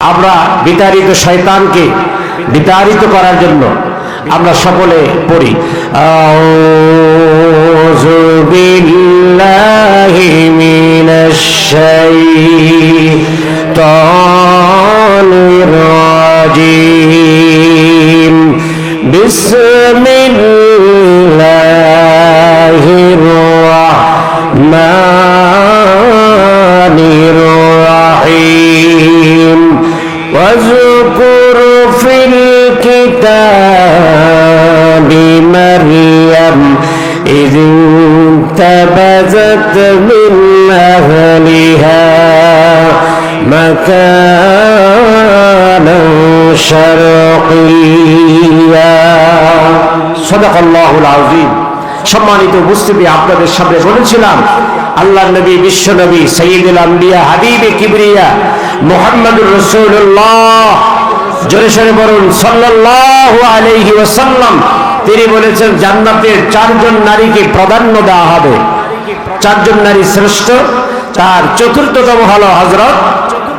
আমরা বিতাড়িত শয়তানকে বিতাড়িত করার জন্য আমরা সকলে পড়ি আউযু বিল্লাহি মিনাশ শাইতানির রাজিম বিসমিল্লাহির রাহমানির রাহিম واذكر في الكتاب مريم إذ انتبذت من أهلها مكانا شرقيا صدق الله العظيم সম্মানিত উপস্থিতি আপনাদের সামনে বলেছিলাম আল্লাহর নবী বিশ্ব নবী সাইয়্যিদুল আম্বিয়া হাবিবে কিবরিয়া মুহাম্মদুর রাসূলুল্লাহ জোরে সোরে বলুন সাল্লাল্লাহু আলাইহি ওয়াসাল্লাম তিনি বলেছেন জান্নাতের চারজন নারীকে প্রাধান্য দেওয়া হবে চারজন নারী শ্রেষ্ঠ তার চতুর্থতম হলো হযরত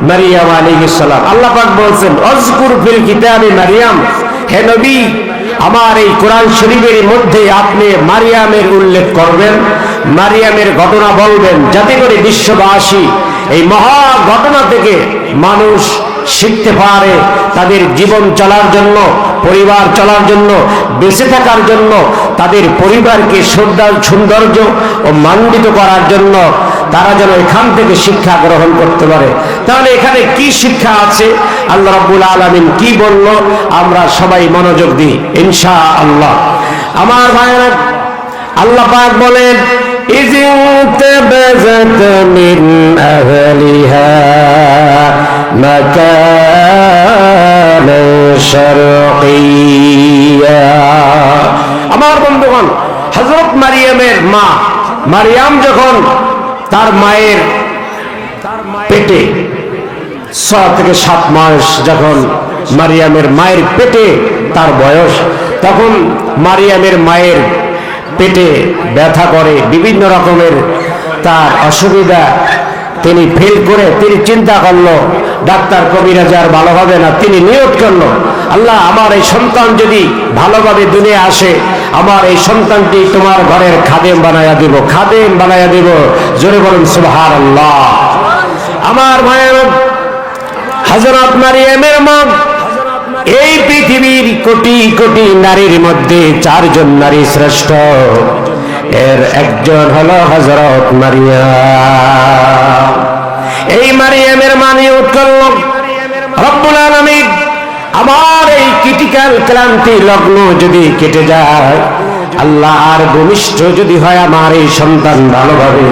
মারিয়াম আলাইহিস সালাম আল্লাহ পাক বলেন আযকুর ফিল কিতাবে মারিয়াম হে নবী আমার এই কোরআন শরীফের মধ্যে আপনি মারিয়ামের উল্লেখ করবেন মারিয়ামের ঘটনা বলবেন যাতে করে বিশ্ববাসী এই মহা ঘটনা থেকে মানুষ শিখতে পারে তাদের জীবন চলার জন্য পরিবার চলার জন্য বেঁচে থাকার জন্য তাদের পরিবারকে সৌন্দর্য ও মান্বিত করার জন্য তারা যেন এখান থেকে শিক্ষা গ্রহণ করতে পারে তাহলে এখানে কি শিক্ষা আছে আল্লাহ রাব্বুল আলামিন কি বলল আমরা সবাই মনোযোগ দিই ইনশাআল্লাহ আমার ভাইরা আল্লাহ পাক বলেন إذ انتبذت من أهلها مكانا شرقيا আমার বন্ধুগণ হযরত মারিয়ামের মা মারিয়াম যখন তার মায়ের পেটে 6 থেকে 7 মাস যখন মারিয়ামের মায়ের পেটে তার বয়স তখন মারিয়ামের মায়ের পেটে ব্যথা করে বিভিন্ন রকমের তার অসুবিধা তিনি ফিল করে তিনি চিন্তা করলো ডাক্তার কবিরাজ আর ভালো হবে না তিনি নিয়ত করলো আল্লাহ আমার এই সন্তান যদি ভালোভাবে দুনিয়া আসে আমার এই সন্তানটি তোমার ঘরের খাদেম বানায়া দিব জোরে বলুন সুবহানাল্লাহ আমার মায়ের হযরত মারিয়ামের মা এই পৃথিবীর কোটি কোটি নারীর মধ্যে চারজন নারী শ্রেষ্ঠ এর একজন হলো হযরত মারিয়াম এই মারিয়ামের মানে উৎকল্ল রব্বুল আলামিন আমার এই ক্রিটিক্যাল ক্লান্তি লগ্ন যদি কেটে যায় আল্লাহ আর ভূমিষ্ঠ যদি হয় আমার এই সন্তান ভালোভাবে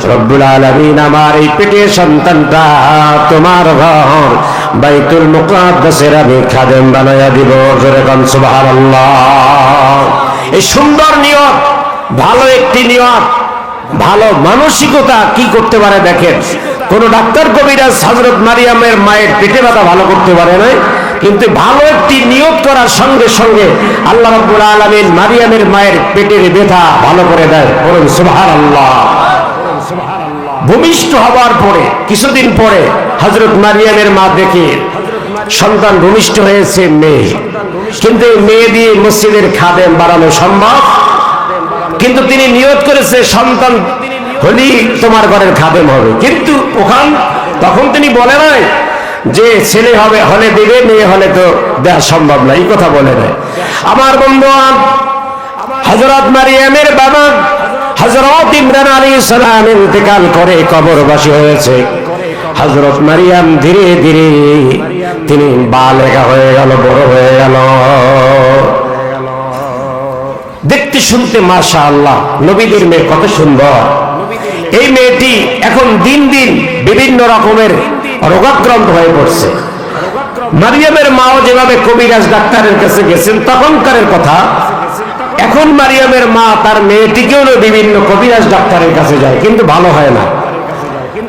রব্বুল আলামিন আমার এই পেটের সন্তানটা তোমার ঘর বাইতুল মুকাদ্দাসের আমি খাদেম বানায়া দিব জোরে বলুন সুবহানাল্লাহ এই সুন্দর নিয়ত ভালো একটি নিয়ত ভালো মানসিকতা কি করতে পারে দেখেন কোন ডাক্তার কবিরাজ হযরত মারিয়ামের মায়ের পেটে ব্যথা ভালো করতে পারে না কিন্তু ভালো একটি নিয়ত করার সঙ্গে সঙ্গে আল্লাহ রাব্বুল আলামিন মারিয়ামের মায়ের পেটের ব্যথা ভালো করে দেয় বলুন সুবহানাল্লাহ ভূমিষ্ঠ হবার পরে কিছুদিন পরে হযরত মারিয়ামের মা দেখে সন্তান ভূমিষ্ঠ হয়েছে মেয়ে কিন্তু মেয়ে দিয়ে মসজিদের খাদেম বানানো সম্ভব কিন্তু তিনি নিয়ত করেছে সন্তান হলি তোমার ঘরের খাদেম হবে কিন্তু তখন তিনি বলে নাই যে ছেলে হবে হলে দেবে মেয়ে হলে তো দেওয়া সম্ভব না এই কথা বলে নাই আমার বন্ধু হযরত মারিয়ামের বাবা হযরত ইমরান আলাইহিস সালাম ইন্তেকাল করে কবরবাসী হয়েছে হযরত মারিয়াম ধীরে ধীরে তিনি বালেগা হয়ে গেল বড় হয়ে গেল দেখতে শুনতে মাশাআল্লাহ নবীদের মেয়ে কত সুন্দর এই মেয়েটি এখন দিন দিন বিভিন্ন রকমের রোগাক্রান্ত হয়ে পড়ছে মারিয়ামের মাও যেভাবে কবিরাজ ডাক্তারের কাছে গেছেন তখনকারের কথা এখন মারিয়ামের মা তার মেয়েটিকেও বিভিন্ন কবিরাজ ডাক্তারের কাছে যায় কিন্তু ভালো হয় না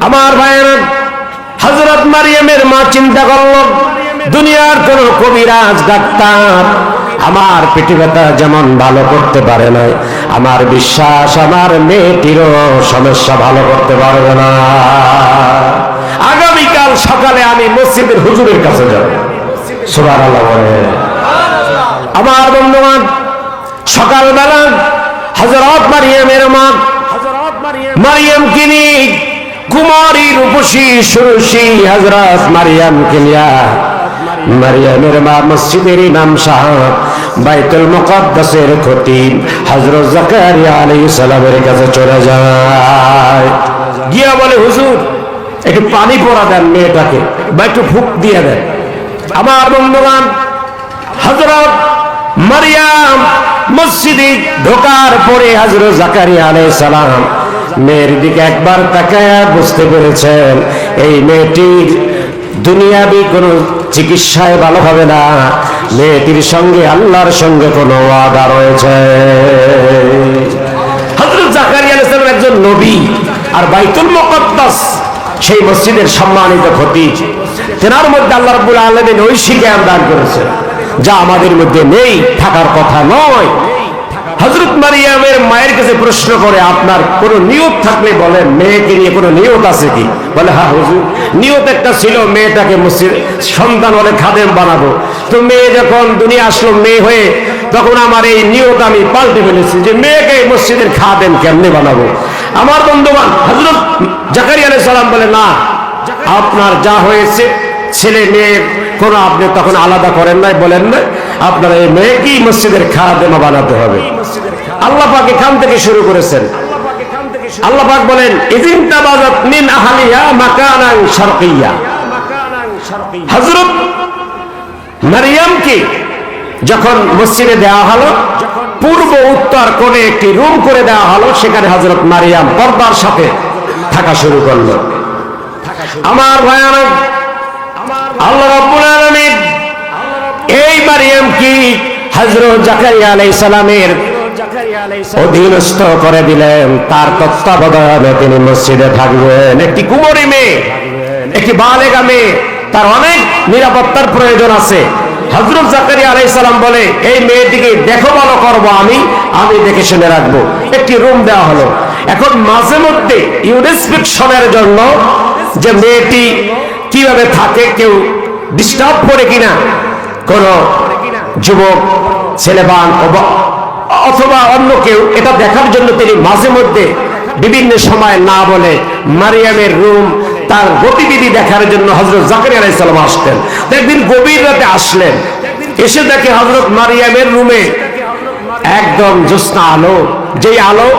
আমার ভাইয়েরা হযরত মারিয়ামের মা চিন্তা করল দুনিয়ার কোন কবিরাজ ডাক্তার আমার পেটে ব্যথা যেমন ভালো করতে পারে না আমার বিশ্বাস আমার মেয়েটিরও সমস্যা ভালো করতে পারবে না আগামীকাল সকালে আমি মসজিদের হুজুরের কাছে যাব। সুবহানাল্লাহ বলে। আমার বন্ধুগণ, সকালবেলা হযরত মারিয়ামের মা মারিয়ামকে নিয়ে কুমারী রূপসী সুরসী হযরত মারিয়ামকে নিয়ে মারিয়ামের মা মসজিদের ইমাম সাহেব বাইতুল মুকদ্দাসের খতিব হযরত জাকারিয়া আলাইহিস সালামের কাছে চলে যায়। গিয়া বলে, হুজুর একটু পানি পড়া দেন মেয়েটাকে, বা একটু ফুক দিয়ে দেন। আমার বন্ধুগণ, হযরত মারিয়াম মসজিদে ঢোকার পরে হযরত জাকারিয়া আলাইহিস সালাম মেয়ের দিকে একবার তাকায়া বুঝতে পেরেছেন এই মেয়েটির দুনিয়াবি কোনো চিকিৎসায় ভালো হবে না, মেয়েটির সঙ্গে আল্লাহর সঙ্গে কোনো ওয়াদা রয়েছে। হযরত জাকারিয়া আলাইহিস সালাম একজন নবী, আর বাইতুল মুকদ্দাস সেই মসজিদের সম্মানিত খতিব, তেনার মধ্যে আল্লাহ রাব্বুল আলামিন ঐশী জ্ঞান দান করেছে যা আমাদের মধ্যে নেই, থাকার কথা নয়। হযরত মারিয়ামের মায়ের কাছে প্রশ্ন করে, আপনার কোনো নিয়ত থাকলে বলেন, মেয়েকে নিয়ে কোনো নিয়ত আছে কি? বলে, হ্যাঁ হুজুর, নিয়ত একটা ছিল, মেয়েটাকে মসজিদ সন্তান হলে খাদেম বানাবো। তো মেয়ে যখন দুনিয়া আসলো মেয়ে হয়ে, তখন আমার এই নিয়ত আমি পাল্টে ফেলেছি যে মেয়েকে মসজিদের খাদেম কেমনে বানাবো। আমার বন্ধুবান হযরত জাকারিয়া আলাইহিস সালাম বলে, না, আপনার যা হয়েছে ছেলে মেয়ে কোনো আপনি তখন আলাদা করেন নাই, বলেন না, আপনার এই মেয়েকেই মসজিদের খাদেমা বানাতে হবে। আল্লাহ পাক এখান থেকে শুরু করেছেন। আল্লাহ পাক বলেন, ইযিন তাবাযাত মিন আহলিহা মাকানান শারকিয়্যা। হযরত মারিয়ামকে যখন মসজিদে দেওয়া হলো, পূর্ব উত্তর কোণে একটি রুম করে দেওয়া হলো, সেখানে হযরত মারিয়াম পর্দার সাথে থাকা শুরু করলো। আমার ভয়ানক আল্লাহ রাব্বুল আলামিন এই মারিয়াম কি হযরত জাকারিয়া আলাইহিস সালামের অধীনস্থ করে দিলেন, তার তত্ত্বাবধানে তিনি মসজিদে থাকবেন। একটি কুমারী মেয়ে, একটি বালেগা মেয়ে, তার অনেক নিরাপত্তার প্রয়োজন আছে। হযরত জাকারিয়া আলাইহিস সালাম বলে, এই মেয়েটিকে দেখো ভালো করবো, আমি দেখে শুনে রাখবো। একটি রুম দেওয়া হলো। এখন মাঝে মধ্যে ইনস্পেকশনের জন্য যে মেয়েটি কিভাবে থাকে, কেউ ডিস্টার্ব করে কিনা, কোন যুবক ছেলেবান অথবা অন্য কেউ, এটা দেখার জন্য তিনি মাঝে মধ্যে বিভিন্ন সময় না বলে মারিয়ামের রুম তার গতিবিধি দেখার জন্য হযরত জাকারিয়া আলাইহিস সালাম আসতেন। একদিন গভীর রাতে আসলেন, এসে দেখে হযরত মারিয়ামের রুমে একদম জ্যোৎস্না আলো, যেই আলো